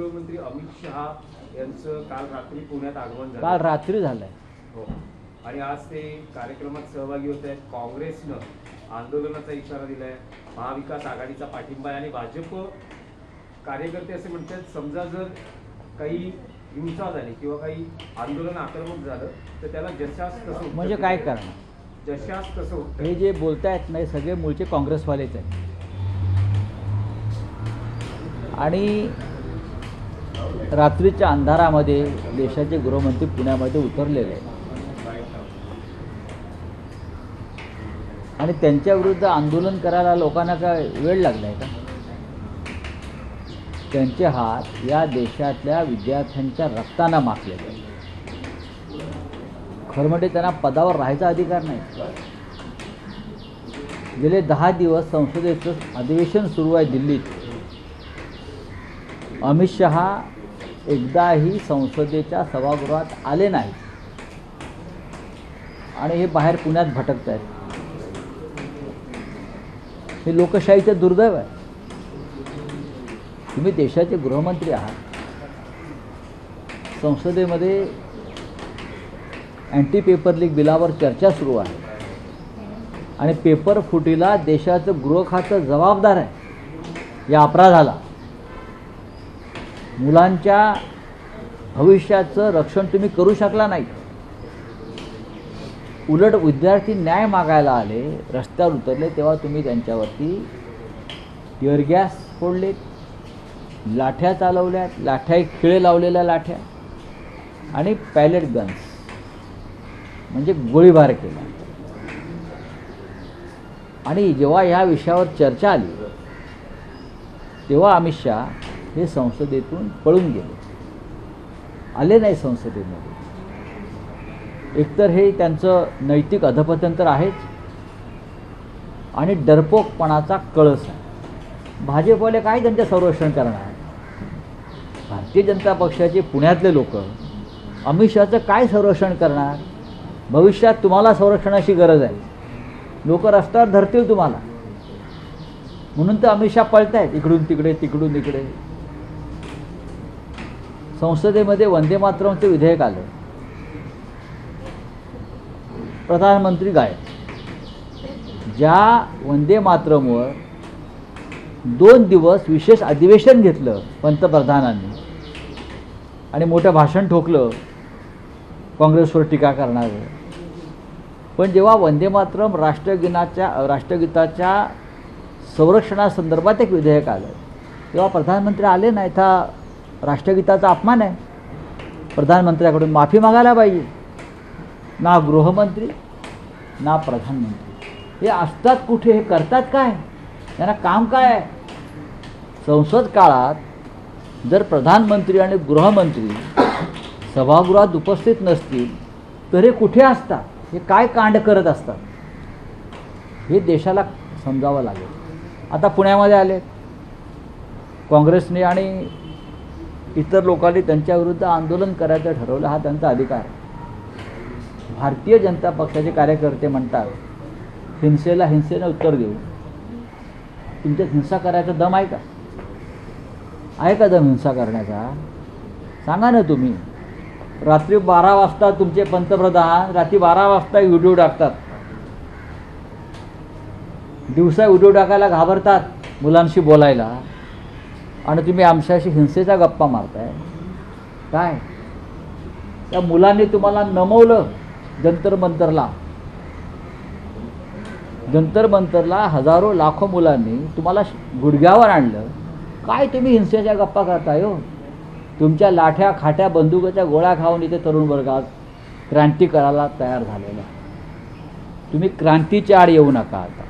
गृहमंत्री अमित शहा यांचं काल रात्री पुण्यात आगमन झालं. काल रात्री झालंय. हो. आणि आज ते कार्यक्रमात सहभागी होत आहेत. काँग्रेसनं आंदोलनाचा इशारा दिलाय. महाविकास आघाडीचा पाठिंबा आहे आणि भाजप कार्यकर्ते असे म्हणतात समजा जर काही हिंसा झाली किंवा काही आंदोलन आक्रमक झालं तर त्याला जशास तसं म्हणजे काय करणार, जशास तसं उत्तर. हे जे बोलतायत नाही सगळे मूळचे काँग्रेसवालेच आहेत. आणि रात्रीच्या अंधारामध्ये देशाचे गृहमंत्री पुण्यामध्ये उतरलेले आहेत आणि त्यांच्या विरुद्ध आंदोलन करायला लोकांना काय वेळ लागला आहे का? त्यांचे हात या देशातल्या विद्यार्थ्यांच्या रक्तानं माखलेले आहेत. खरं म्हणजे त्यांना पदावर राहायचा अधिकार नाही. गेले 10 दिवस संसदेचं अधिवेशन सुरू आहे दिल्लीत. अमित शहा एकदाही संसदेच्या सभागृहात आले नाही आणि हे बाहेर पुण्यात भटकत आहेत. हे लोकशाहीचं दुर्दैव आहे. तुम्ही देशाचे गृहमंत्री आहात. संसदेमध्ये अँटी पेपर लीक बिलावर चर्चा सुरू आहे आणि पेपर फुटीला देशाचं गृह खातं जबाबदार आहे या अपराधाला. मुलांच्या भविष्याचं रक्षण तुम्ही करू शकला नाही. उलट विद्यार्थी न्याय मागायला आले, रस्त्यावर उतरले तेव्हा तुम्ही त्यांच्यावरती टिअर गॅस फोडलेत, लाठ्या चालवल्यात, लाठ्या खिळे लावलेल्या लाठ्या आणि पॅलेट गन्स म्हणजे गोळीबार केला. आणि जेव्हा ह्या विषयावर चर्चा आली तेव्हा अमित शहा हे संसदेतून पळून गेले, आले नाही संसदेमध्ये. एकतर हे त्यांचं नैतिक अधपतन तर आहेच आणि डरपोकपणाचा कळस आहे. भाजपवाले काय त्यांचं संरक्षण करणार? भारतीय जनता पक्षाचे पुण्यातले लोक अमित शहाचं काय संरक्षण करणार? भविष्यात तुम्हाला संरक्षणाची गरज आहे. लोक रस्त्यावर धरतील तुम्हाला, म्हणून तर अमित शहा पळत आहेत इकडून तिकडे तिकडून इकडे. संसदेमध्ये वंदे मातरमचं विधेयक आलं, प्रधानमंत्री गायब. ज्या वंदे मातरमवर 2 दिवस विशेष अधिवेशन घेतलं पंतप्रधानांनी आणि मोठं भाषण ठोकलं काँग्रेसवर टीका करणारं, पण जेव्हा वंदे मातरम राष्ट्रगीताच्या संरक्षणासंदर्भात एक विधेयक आलं तेव्हा प्रधानमंत्री आले नाहीत. हा राष्ट्रगीताचा अपमान आहे. प्रधानमंत्र्याकडून माफी मागायला पाहिजे. ना गृहमंत्री ना प्रधानमंत्री हे असतात कुठे? हे करतात काय? त्यांना काम काय आहे? संसद काळात जर प्रधानमंत्री आणि गृहमंत्री सभागृहात उपस्थित नसतील तर हे कुठे असतात? हे काय कांड करत असतात? हे देशाला समजावं लागेल. आता पुण्यामध्ये आले काँग्रेसने आणि इतर लोकांनी त्यांच्याविरुद्ध आंदोलन करायचं ठरवलं. हा त्यांचा अधिकार आहे. भारतीय जनता पक्षाचे कार्यकर्ते म्हणतात हिंसेला हिंसेनं उत्तर देऊ. तुमच्यात हिंसा करायचा दम आहे का? आहे का दम हिंसा करण्याचा? सांगा ना तुम्ही. रात्री 12 वाजता तुमचे पंतप्रधान रात्री 12 वाजता व्हिडिओ टाकतात. दिवसा व्हिडिओ टाकायला घाबरतात मुलांशी बोलायला आणि तुम्ही आमच्याशी हिंसेचा गप्पा मारताय. काय त्या मुलांनी तुम्हाला नमवलं जंतर मंतरला. जंतर मंतरला हजारो लाखो मुलांनी तुम्हाला गुडघ्यावर आणलं. काय तुम्ही हिंसेच्या गप्पा करताय हो? तुमच्या लाठ्या खाट्या बंदुकाच्या गोळ्या खाऊन इथे तरुण वर्गात क्रांती करायला तयार झालेला. तुम्ही क्रांतीच्या आड येऊ नका. आता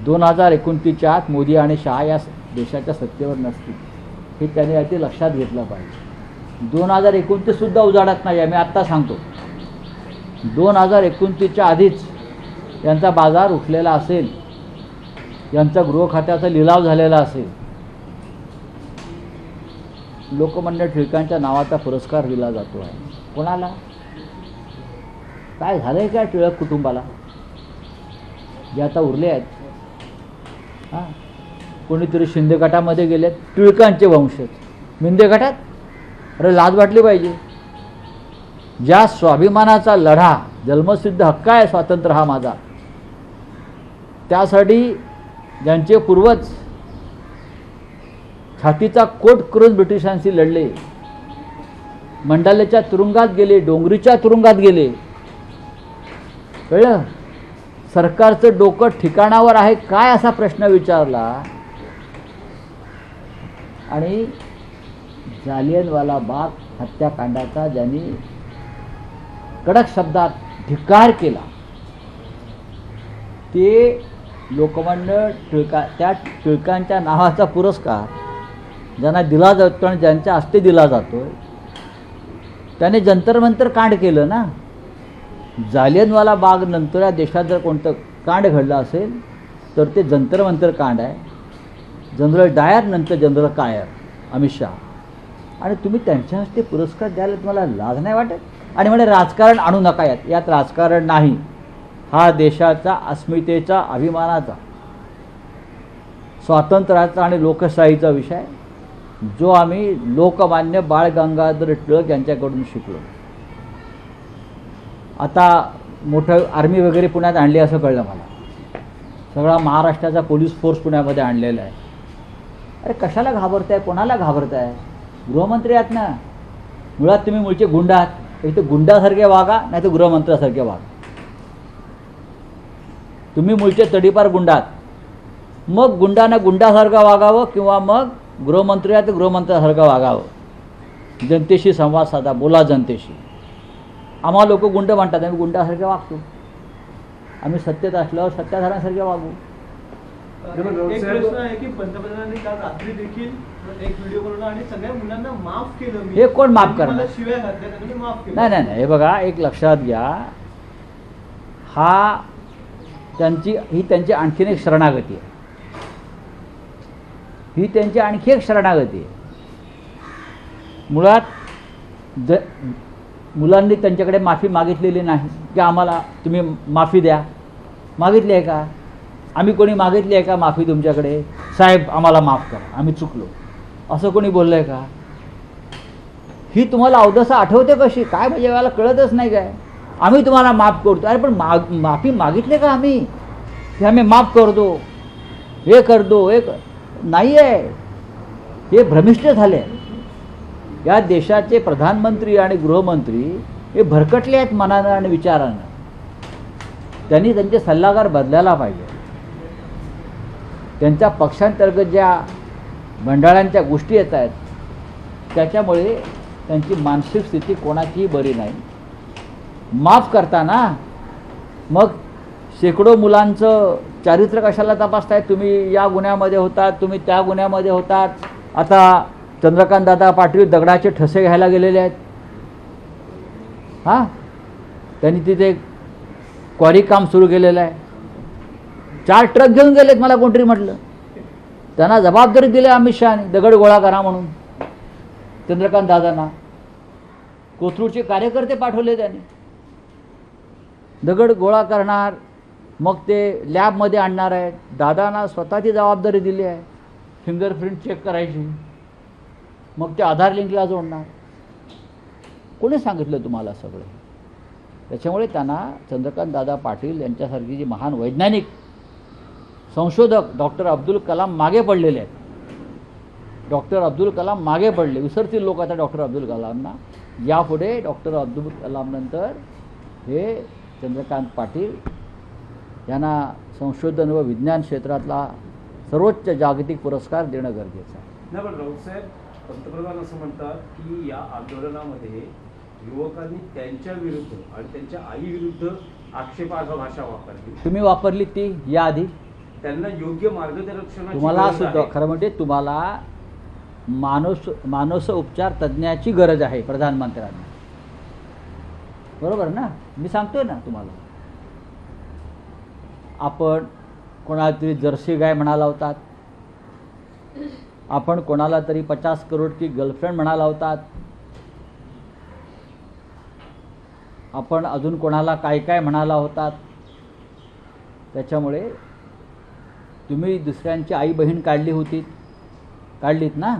2029च्या आत मोदी आणि शहा या देशाच्या सत्तेवर नसतील हे त्याने अति लक्षात घेतलं पाहिजे. 2029सुद्धा उजाडत नाही आहे. मी आत्ता सांगतो 2029च्या आधीच यांचा बाजार उठलेला असेल, यांचा गृह खात्याचा लिलाव झालेला असेल. लोकमान्य टिळकांच्या नावाचा पुरस्कार दिला जातो आहे. कोणाला? काय झालं आहे का टिळक कुटुंबाला जे आता उरले आहेत? हां, कोणीतरी शिंदे गटामध्ये गेलेत टिळकांचे वंशज. मिंदे गटात? अरे लाज वाटली पाहिजे. ज्या स्वाभिमानाचा लढा, जन्मसिद्ध हक्क आहे स्वातंत्र्य हा माझा, त्यासाठी ज्यांचे पूर्वज छातीचा कोट करून ब्रिटिशांशी लढले, मंडालेच्या तुरुंगात गेले, डोंगरीच्या तुरुंगात गेले, कळलं? सरकारचं डोकं ठिकाणावर आहे काय असा प्रश्न विचारला आणि जालियनवाला बाग हत्याकांडाचा ज्यांनी कडक शब्दात धिक्कार केला, ते लोकमान्य त्या टिळकांच्या नावाचा पुरस्कार ज्यांना दिला जातो आणि ज्यांच्या हस्ते दिला जातो, त्याने जंतर मंतर कांड केलं ना. जालियनवाला बाग नंतर या देशात जर कोणतं कांड घडलं असेल तर ते जंतर मंतर कांड आहे. जनरल डायर नंतर जनरल कायर, अमित शहा, आणि तुम्ही त्यांच्या हस्ते पुरस्कार द्यायला तुम्हाला लाज नाही वाटत? आणि म्हणे राजकारण आणू नका यात. यात राजकारण नाही, हा देशाचा अस्मितेचा, अभिमानाचा, स्वातंत्र्याचा आणि लोकशाहीचा विषय, जो आम्ही लोकमान्य बाळ गंगाधर टिळक यांच्याकडून शिकलो. आता मोठं आर्मी वगैरे पुण्यात आणली असं कळलं मला. सगळा महाराष्ट्राचा पोलीस फोर्स पुण्यामध्ये आणलेला आहे. अरे कशाला घाबरताय? कोणाला घाबरताय? गृहमंत्री आहात ना. मुळात तुम्ही मूळचे गुंड आहात. एक तर गुंडासारखे वागा, नाही तर गृहमंत्र्यासारखे वागा. तुम्ही मूळचे तडीपार गुंड आहात. मग गुंडानं गुंडासारखं वागावं किंवा मग गृहमंत्री आहे तर गृहमंत्र्यासारखं वागावं. जनतेशी संवाद साधा, बोला जनतेशी. आम्हाला लोक गुंड म्हणतात, आम्ही गुंडासारखे वागतो. आम्ही सत्तेत असल्यावर सत्ताधाऱ्यांसारखे वागू. एक प्रश्न आहे की पंतप्रधानांनी काल रात्री देखील एक व्हिडिओ बनवला आणि सगळ्या मुलांना माफ केलं. हे कोण माफ करणार? मला शिव्या घातल्या, त्यांनी माफ केलं. नाही नाही नाही, हे बघा, एक लक्षात घ्या, ही त्यांची आणखीन एक शरणागती आहे. ही त्यांची आणखी एक शरणागती आहे. मुळात मुलांनी त्यांच्याकडे माफी मागितलेली नाही की आम्हाला तुम्ही माफी द्या. मागितली आहे का? आम्ही कोणी मागितली आहे का माफी तुमच्याकडे? साहेब आम्हाला माफ करा, आम्ही चुकलो, असं कोणी बोललं आहे का? ही तुम्हाला अवदसा आठवते कशी? काय म्हणजे मला कळतच नाही काय. आम्ही तुम्हाला माफ करतो. अरे पण माफी मागितली का आम्ही? की आम्ही माफ करतो, हे करतो, नाही आहे. हे भ्रमिष्ठ झाले. या देशाचे प्रधानमंत्री आणि गृहमंत्री हे भरकटले आहेत मनानं आणि विचारानं. त्यांनी त्यांचे सल्लागार बदलायला पाहिजे. त्यांच्या पक्षांतर्गत ज्या मंडळांच्या गोष्टी येत आहेत त्याच्यामुळे त्यांची मानसिक स्थिती कोणाचीही बरी नाही. माफ करताना मग शेकडो मुलांचं चारित्र्य कशाला तपासताय? तुम्ही या गुन्ह्यामध्ये होतात, तुम्ही त्या गुन्ह्यामध्ये होतात. आता चंद्रकांत दादा पाटील दगडाचे ठसे घ्यायला गेलेले आहेत. हां, त्यांनी तिथे क्वारी काम सुरू केलेलं आहे. 4 ट्रक घेऊन गेलेत, मला कोणतरी म्हटलं. त्यांना जबाबदारी दिली अमित शहाने, दगड गोळा करा म्हणून. चंद्रकांत दादांना कोथरूडचे कार्यकर्ते पाठवले त्यांनी. दगड गोळा करणार, मग ते लॅबमध्ये आणणार आहेत. दादांना स्वतःची जबाबदारी दिली आहे, फिंगरप्रिंट चेक करायची, मग ते आधार लिंकला जोडणार. कोणी सांगितलं तुम्हाला सगळं? त्याच्यामुळे त्यांना चंद्रकांत दादा पाटील यांच्यासारखी जी महान वैज्ञानिक संशोधक डॉक्टर अब्दुल कलाम मागे पडलेले आहेत. डॉक्टर अब्दुल कलाम मागे पडले. विसरतील लोक आता डॉक्टर अब्दुल कलामना. यापुढे डॉक्टर अब्दुल कलामनंतर हे चंद्रकांत पाटील यांना संशोधन व विज्ञान क्षेत्रातला सर्वोच्च जागतिक पुरस्कार देणं गरजेचं आहे. नाही, पण राऊत साहेब, पंतप्रधान असं म्हणतात की या आंदोलनामध्ये युवकांनी त्यांच्या विरुद्ध आणि त्यांच्या आई विरुद्ध आक्षेपार्ह भाषा वापरली. तुम्ही वापरली ती याआधी? त्यांना योग्य मार्गदर्शनाची तुम्हाला गरज सुद्धा आहे. खरं म्हणजे तुम्हाला मानस उपचार तज्ज्ञाची गरज आहे प्रधानमंत्र्यांना. बरोबर ना? मी सांगतोय ना तुम्हाला. आपण कोणाला तरी जर्सी गाय म्हणाला होतात, आपण कोणाला तरी 50 करोडची गर्लफ्रेंड म्हणाला होतात, आपण अजून कोणाला काय काय म्हणाला होतात. त्याच्यामुळे तुम्ही दुसऱ्यांची आई बहीण काढलीत ना.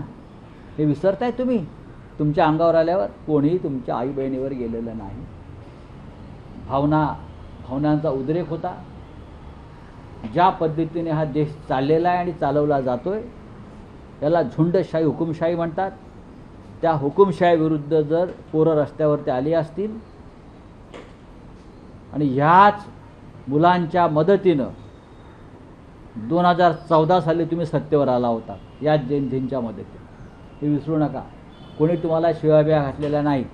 हे विसरताय तुम्ही. तुमच्या अंगावर आल्यावर कोणीही तुमच्या आई बहिणीवर गेलेलं नाही. भावनांचा उद्रेक होता. ज्या पद्धतीने हा देश चाललेला आहे आणि चालवला जातोय त्याला झुंडशाही हुकुमशाही म्हणतात. त्या हुकुमशाही विरुद्ध जर पोरं रस्त्यावरती आली असतील आणि ह्याच मुलांच्या मदतीनं 2014 साली तुम्ही सत्तेवर आला होता, याच जयंतींच्या मदतीने, हे विसरू नका. कोणी तुम्हाला शिव्याबिया घातलेल्या नाही.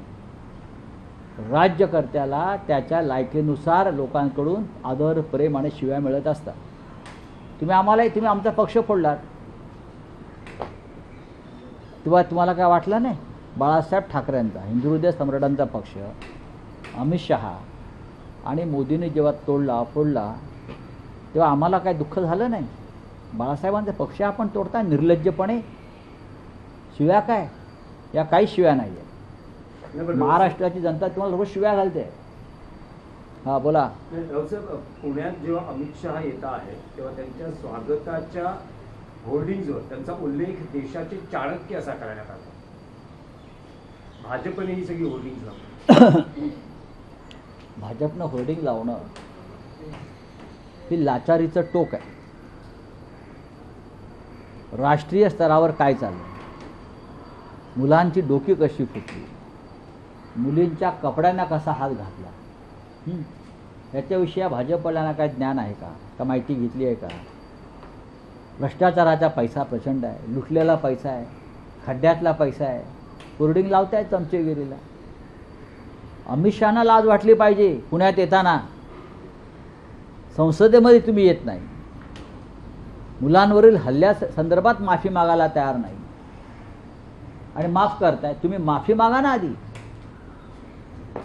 राज्यकर्त्याला त्याच्या लायकीनुसार लोकांकडून आदर प्रेम आणि शिव्या मिळत असतात. तुम्ही आमचा पक्ष फोडलात तेव्हा तुम्हाला काय वाटलं नाही? बाळासाहेब ठाकरेंचा, हिंदू हृदय सम्राटांचा पक्ष, अमित शहा आणि मोदींनी जेव्हा फोडला तेव्हा आम्हाला काय दुःख झालं नाही? बाळासाहेबांचा पक्ष आपण तोडता निर्लज्जपणे. शिव्या काय? या काही शिव्या नाही आहे. महाराष्ट्राची जनता तुम्हाला रोज शिव्या घालते. हां बोला. रावसाहेब, पुण्यात जेव्हा अमित शहा येत आहे तेव्हा त्यांच्या स्वागताच्या होर्डिंग्जवर त्यांचा उल्लेख देशाचे चाणक्य असा करण्यात आला. भाजपने ही सगळी होर्डिंग्ज लावली. भाजपनं होर्डिंग लावणं ही लाचारीचं टोक आहे. राष्ट्रीय स्तरावर काय चाललं, मुलांची डोकी कशी फुटली, मुलींच्या कपड्यांना कसा हात घातला, याच्याविषयी भाजपवाल्यांना काय ज्ञान आहे का माहिती घेतली आहे का? भ्रष्टाचाराचा पैसा प्रचंड आहे, लुटलेला पैसा आहे, खड्ड्यातला पैसा आहे. होर्डिंग लावतायत चमचेगिरीला. अमित शहाना लाज वाटली पाहिजे. पुण्यात येताना संसदेमध्ये तुम्ही येत नाही, मुलांवरील हल्ल्या संदर्भात माफी मागायला तयार नाही आणि माफ करताय. तुम्ही माफी मागा ना आधी.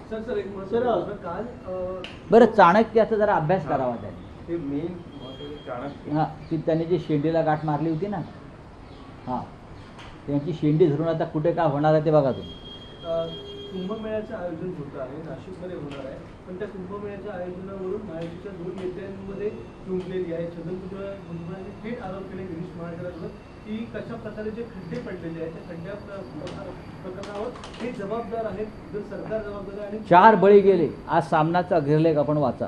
सर काल बरं, चाणक्याचा जरा अभ्यास करावा त्यांनी. ते मेन चाणक्य. हां, ती त्यांनी जी शेंडीला गाठ मारली होती ना, हां, त्यांची शेंडी धरून आता कुठे काय होणार आहे ते बघा तुम्ही. कुंभमेळ्याचं आयोजन होतं आहे, नाशिकमध्ये होणार आहे, पण त्या कुंभमेळ्याच्या आयोजनावरून महायुतीच्या 2 नेत्यांमध्ये जुंपलेली आहे. छगन भुजबळांनी थेट आरोप केले गिरीश महाजनांवर की कशा प्रकारे जे खड्डे पडलेले आहेत त्या खड्ड्या प्रकरणावर हे जबाबदार आहेत, जर सरकार जबाबदार आहे. आणि 4 बळी गेले. आज सामनाचा अग्रलेख आपण वाचा.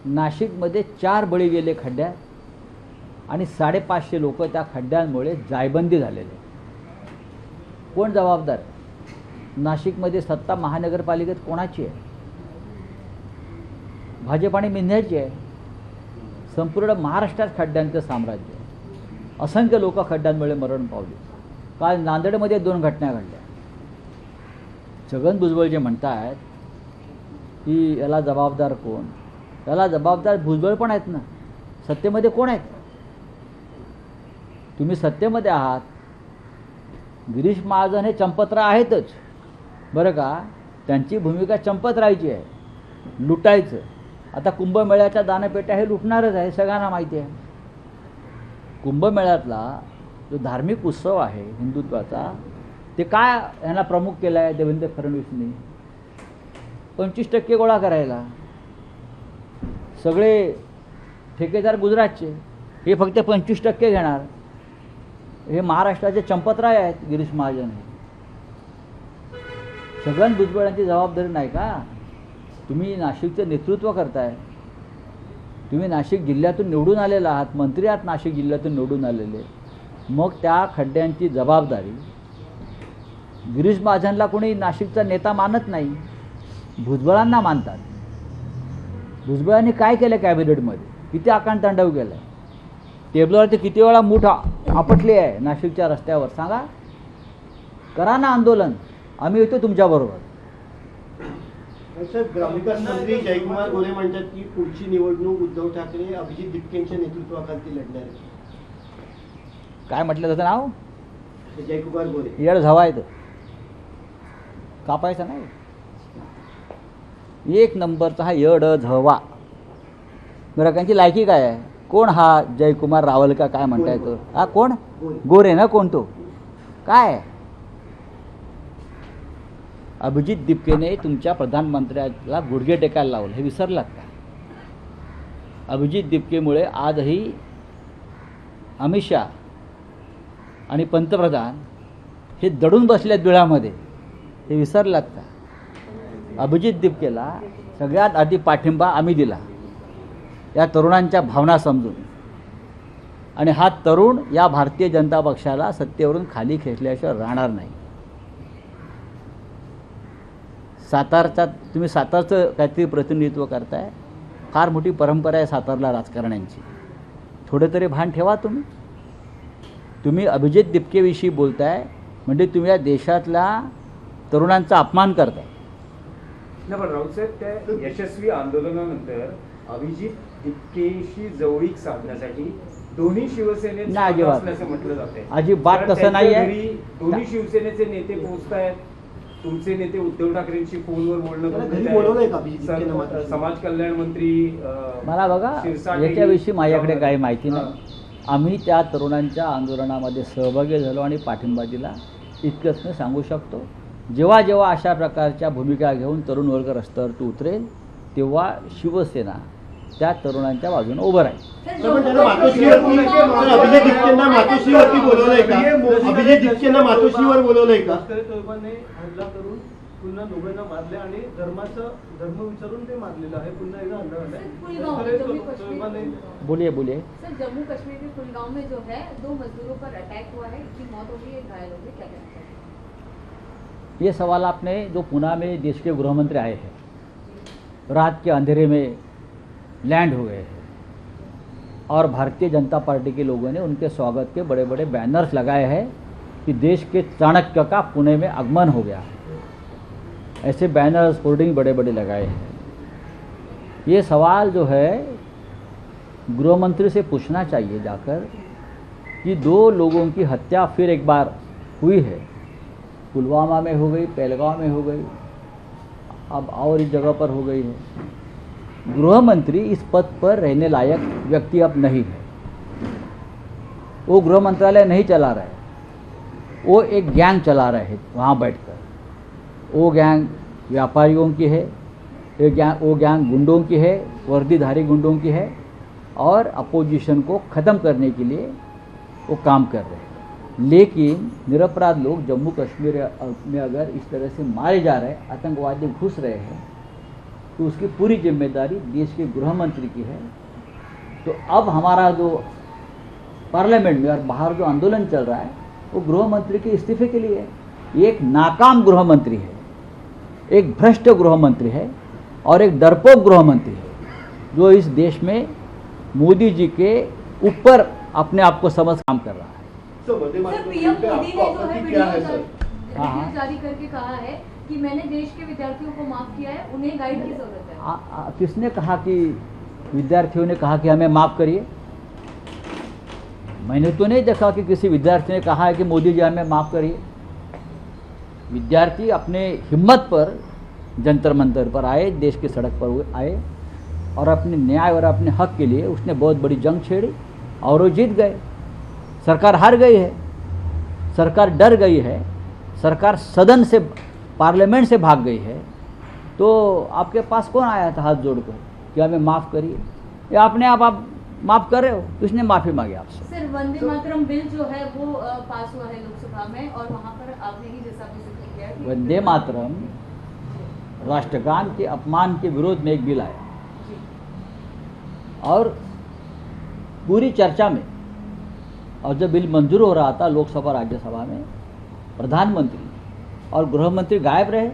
नाशिकमध्ये 4 बळी गेले खड्ड्यात आणि 550 लोक त्या खड्ड्यांमुळे जायबंदी झालेले. कोण जबाबदार? नाशिकमध्ये सत्ता महानगरपालिकेत कोणाची आहे? भाजप आणि मिंध्याची आहे. संपूर्ण महाराष्ट्रात खड्ड्यांचं साम्राज्य आहे. असंख्य लोक खड्ड्यांमुळे मरण पावली. काल नांदेडमध्ये 2 घटना घडल्या. छगन भुजबळ जे म्हणतात की याला जबाबदार कोण, याला जबाबदार भुजबळ पण आहेत ना. सत्तेमध्ये कोण आहेत? तुम्ही सत्तेमध्ये आहात. गिरीश महाजन हे चंपतराय आहेतच बरं का. त्यांची भूमिका चंपतरायची आहे, लुटायचं. आता कुंभमेळ्याच्या दानपेट्या हे लुटणारच आहे, सगळ्यांना माहिती आहे. कुंभमेळ्यातला जो धार्मिक उत्सव आहे हिंदुत्वाचा, ते काय यांना प्रमुख केला आहे देवेंद्र फडणवीसनी? 25% गोळा करायला. सगळे ठेकेदार गुजरातचे, हे फक्त 25% घेणार. हे महाराष्ट्राचे चंपतराय आहेत गिरीश महाजन. छगन भुजबळांची जबाबदारी नाही का? तुम्ही नाशिकचं नेतृत्व करताय, तुम्ही नाशिक जिल्ह्यातून निवडून आलेला आहात, मंत्री आहात नाशिक जिल्ह्यातून निवडून आलेले. मग त्या खड्ड्यांची जबाबदारी गिरीश महाजनला कोणी नाशिकचा नेता मानत नाही, भुजबळांना मानतात. भुजबळांनी काय केलं कॅबिनेटमध्ये? किती आकांतांडव केलं आहे? टेबलवरती किती वेळा मूठ आपटली आहे नाशिकच्या रस्त्यावर? सांगा. करा ना आंदोलन, आम्ही येतो तुमच्याबरोबर. सर, ग्रामविकास मंत्री जयकुमार गोरे म्हणतात की पुढची निवडणूक उद्धव ठाकरे अभिजित दिपकेंच्या नेतृत्वाखाली लढणार आहे. काय म्हटलं त्याचं नाव? जयकुमार गोरे. येड झवायचं, कापायचं नाही. 1 नंबरचा हा येड झवा. बरं, त्यांची लायकी काय आहे? कोण हा जयकुमार रावल का काय म्हणता येतो? हा कोण? गोरे ना. कोण तो? काय? अभिजित दिपकेने तुमच्या प्रधानमंत्र्याला गुडघे टेकायला लावलं, हे विसरलात का? अभिजित दिपकेमुळे आजही अमित शहा आणि पंतप्रधान हे दडून बसल्यात बिळामध्ये, हे विसरलात का? अभिजित दिपकेला सगळ्यात आधी पाठिंबा आम्ही दिला या तरुणांच्या भावना समजून, आणि हा तरुण या भारतीय जनता पक्षाला सत्तेवरून खाली खेचल्याशिवाय राहणार नाही. तुम्ही सातारचं काहीतरी प्रतिनिधित्व करताय, फार मोठी परंपरा आहे सातारला राजकारण्यांची, थोडं तरी भान ठेवा. तुम्ही अभिजित दिपकेविषयी बोलताय म्हणजे तुम्ही या देशातल्या तरुणांचा अपमान करताय. नाही पण राऊत साहेब, त्या यशस्वी आंदोलनानंतर अभिजित दिपकेशी जवळीक साधण्यासाठी दोन्ही शिवसेनेत नाही, अजिबात. असल्याचं म्हटलं जाते. अजिबात कारण तसं नाहीये. त्यांच्या घरी दोन्ही शिवसेनेचे नेते पोहोचतायत. तुमचे नेते उद्धव ठाकरेंशी फोनवर बोलणं त्याला करत घरी आहेत. बोलवलंय का अभिजित दिपकेंना मात्र? समाज कल्याण मंत्री मला बघा, शिरसाट याच्याविषयी माझ्याकडे काही माहिती हां. नाही. आम्ही त्या तरुणांच्या आंदोलनामध्ये सहभागी झालो आणि पाठिंबा दिला, इतकंच मी सांगू शकतो. जेव्हा जेव्हा अशा प्रकारच्या भूमिका घेऊन तरुण वर्ग रस्त्यावरती उतरेल तेव्हा शिवसेना त्या तरुणांच्या बाजूने उभं राहील. पण त्यांना मातोश्रीवरती, तर अभिजित दिपकेंना मातोश्रीवरती बोलवलंय का? अभिजित दिपकेंना मातोश्रीवर बोलवलंय का? लष्करी तोयबाने हल्ला करून पुन्हा दोघांना मारले आणि धर्म विचारून ते मारलेलं आहे. पुन्हा एकदा हल्ला झालाय. लष्करी तोयबाने बोलिए. सर, जम्मू कश्मीर के कुलगांव में जो है 2 मजदूरों पर अटैक हुआ है, इनकी मौत हो गई, एक घायल हो गए, क्या कहना चाहिए? ये सवाल आपने जो पुणे में देश के गृहमंत्री आए हैं, रात के अंधेरे में लैंड हुए हैं और भारतीय जनता पार्टी के लोगों ने उनके स्वागत के बड़े बड़े बैनर्स लगाए हैं कि देश के चाणक्य का पुणे में आगमन हो गया है, ऐसे बैनर्स होर्डिंग बड़े बड़े लगाए हैं. ये सवाल जो है गृहमंत्री से पूछना चाहिए जाकर कि 2 लोगों की हत्या फिर एक बार हुई है, पुलवामा में हो गई, पहलगांव में हो गई, अब और इस जगह पर हो गई है. गृहमंत्री इस पद पर रहने लायक व्यक्ति अब नहीं है. वो गृह मंत्रालय नहीं चला रहे, वो एक गैंग चला रहे हैं वहाँ बैठकर. वो गैंग व्यापारियों की है, वो गैंग गुंडों की है, वर्दीधारी गुंडों की है, और अपोजिशन को ख़त्म करने के लिए वो काम कर रहे हैं. लेकिन निरपराध लोग जम्मू कश्मीर में अगर इस तरह से मारे जा रहे हैं, आतंकवादी घुस रहे हैं, तो उसकी पूरी जिम्मेदारी देश के गृह मंत्री की है. तो अब हमारा जो पार्लियामेंट में और बाहर जो आंदोलन चल रहा है वो गृह मंत्री के इस्तीफे के लिए है. ये एक नाकाम गृह मंत्री है, एक भ्रष्ट गृह मंत्री है और एक डरपोक गृह मंत्री है जो इस देश में मोदी जी के ऊपर अपने आप को समझ काम कर रहा है. सर, पीएम मोदी ने जो है वीडियो हाँ. जारी करके कहा है कि मैंने देश के विद्यार्थियों को माफ किया है, उन्हें गाइड की जरूरत है. किसने कहा कि विद्यार्थियों ने कहा कि हमें माफ़ करिए? मैंने तो नहीं देखा कि किसी विद्यार्थी ने कहा है कि मोदी जी हमें माफ़ करिए. विद्यार्थी अपने हिम्मत पर जंतर मंतर पर आए, देश की सड़क पर आए और अपने न्याय और अपने हक के लिए उसने बहुत बड़ी जंग छेड़ी और वो जीत गए. सरकार हार गई है, सरकार डर गई है, सरकार सदन से, पार्लियामेंट से भाग गई है. तो आपके पास कौन आया था हाथ जोड़कर कि हमें माफ़ करिए? या अपने आप माफ़ कर रहे हो? किसने माफ़ी मांगी आपसे? सर, वंदे मातरम बिल जो है वो पास हुआ है लोकसभा में, और वहाँ पर आपने ही जैसा भी जिक्र किया कि वंदे मातरम राष्ट्रगान के अपमान के विरोध में एक बिल आया और पूरी चर्चा में, और जब बिल मंजूर हो रहा था लोकसभा राज्यसभा में, प्रधानमंत्री और गृह मंत्री गायब रहे.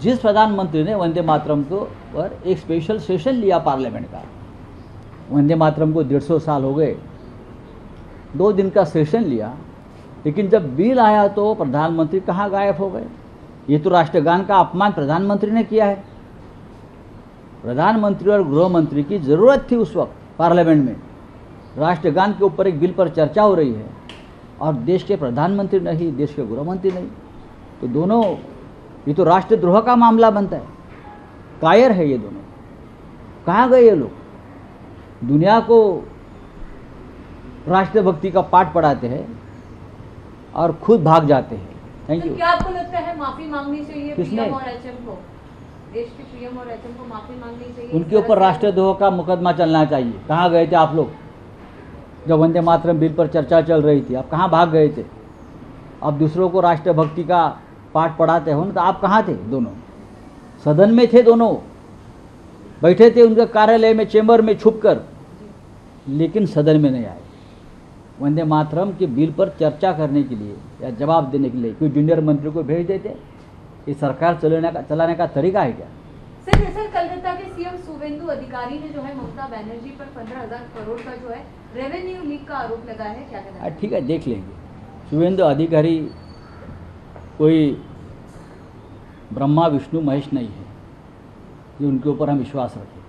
जिस प्रधानमंत्री ने वंदे मातरम को पर एक स्पेशल सेशन लिया पार्लियामेंट का, वंदे मातरम को 150 साल हो गए, 2 दिन का सेशन लिया, लेकिन जब बिल आया तो प्रधानमंत्री कहाँ गायब हो गए? ये तो राष्ट्रगान का अपमान प्रधानमंत्री ने किया है. प्रधानमंत्री और गृह मंत्री की ज़रूरत थी उस वक्त पार्लियामेंट में. राष्ट्रगान के ऊपर एक बिल पर चर्चा हो रही है और देश के प्रधानमंत्री नहीं, देश के गृह मंत्री नहीं, तो दोनों, ये तो राष्ट्रद्रोह का मामला बनता है. कायर है ये दोनों. कहाँ गए ये लोग? दुनिया को राष्ट्रभक्ति का पाठ पढ़ाते हैं और खुद भाग जाते हैं. थैंक तो यू. क्या आपको लगता है माफी मांगनी चाहिए किसने? पीएम और एचएम को? देश के पीएम और एचएम को माफी मांगनी चाहिए? उनके ऊपर राष्ट्रद्रोह का मुकदमा चलना चाहिए. कहाँ गए थे आप लोग? जब वंदे मातरम बिल पर चर्चा चल रही थी, आप कहाँ भाग गए थे? आप दूसरों को राष्ट्रभक्ति का पाठ पढ़ाते हो ना, तो आप कहाँ थे? दोनों सदन में थे, दोनों बैठे थे उनके कार्यालय में, चेंबर में छुप कर, लेकिन सदन में नहीं आए। वंदे मातरम के बिल पर चर्चा करने के लिए या जवाब देने के लिए कोई जूनियर मंत्री को भेज देते? ये सरकार चलाने का तरीका है क्या? सर कलकत्ता के सीएम शुवेंदु अधिकारी ने जो है ममता बनर्जी पर 15,000 करोड़ का जो है रेवेन्यू लीक का आरोप लगाया है, क्या कहना है? ठीक है, देख लेंगे। शुवेंदु अधिकारी कोई ब्रह्मा विष्णु महेश नहीं है कि उनके ऊपर हम विश्वास रखें।